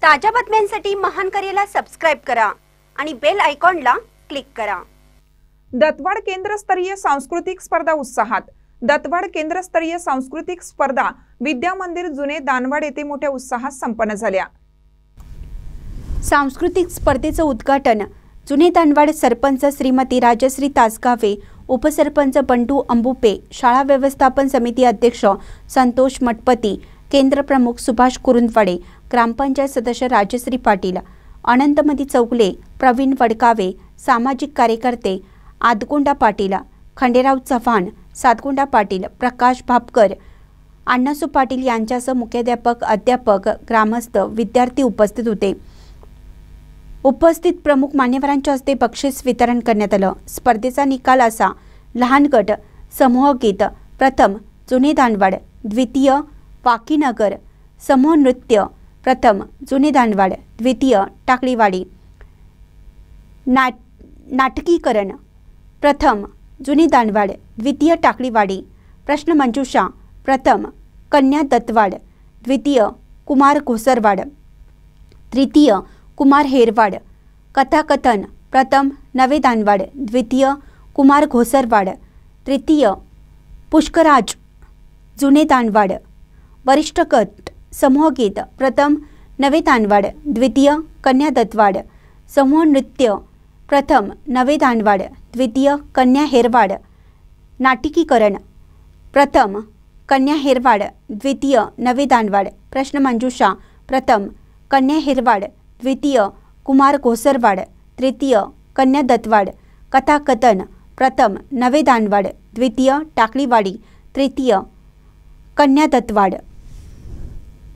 ताज्या बातम्यांसाठी महान करेला सबस्क्राइब करा आणि बेल आयकॉनला क्लिक करा। दत्तवाड केंद्रस्तरीय सांस्कृतिक स्पर्धा उत्साहात। दत्तवाड केंद्रस्तरीय सांस्कृतिक स्पर्धा विद्या मंदिर जुने दानवाड येथे मोठ्या उत्साहात संपन्न झाल्या। सांस्कृतिक स्पर्धेचं उद्घाटन जुने दानवाड सरपंच श्रीमती राजश्री तासगावे, उपसरपंच बंडू अंबुपे, शाळा व्यवस्थापन समिती अध्यक्ष संतोष मठपती, केंद्र प्रमुख सुभाष कुरुंदवाडे, ग्रामपंचायत सदस्य राजश्री पाटील, अनंतमती चौगले, प्रवीण वडकावे, सामाजिक कार्यकर्ते आदगोंडा पाटील, खंडेराव चव्हाण, सातगोंडा पाटील, प्रकाश भापकर, अण्णासू पाटील यांच्यासह मुख्याध्यापक, अध्यापक, ग्रामस्थ, विद्यार्थी उपस्थित होते। उपस्थित प्रमुख मान्यवरांच्या हस्ते बक्षीस वितरण करण्यात आलं। स्पर्धेचा निकाल असा: लहान गट समूह गीत प्रथम जुने दानवाड, द्वितीय वाकीनगर, समूह नृत्य प्रथम जुने दानवाड, द्वितीय टाकळीवाडी, नाटकीकरण प्रथम जुने दानवाड, द्वितीय टाकळीवाडी, प्रश्नमंजुषा प्रथम कन्या दत्तवाड, द्वितीय कुमार घोसरवाड, तृतीय कुमार हेरवाड, कथाकथन प्रथम नवे दानवाड, द्वितीय कुमार घोसरवाड, तृतीय पुष्कराज जुने दानवाड, वरिष्ठ गट समूह गीत प्रथम नवे दानवाड, द्वितीय कन्या दत्तवाड, समूह नृत्य प्रथम नवे दानवाड, द्वितीय कन्या हेरवाड, नाटकीकरण प्रथम कन्या हेरवाड, द्वितीय नवे दानवाड, प्रश्नमंजुषा प्रथम कन्या हेरवाड, द्वितीय कुमार घोसरवाड, तृतीय कन्या दत्तवाड, कथाकथन प्रथम नवे दानवाड, द्वितीय टाकळीवाडी, तृतीय कन्या दत्तवाड।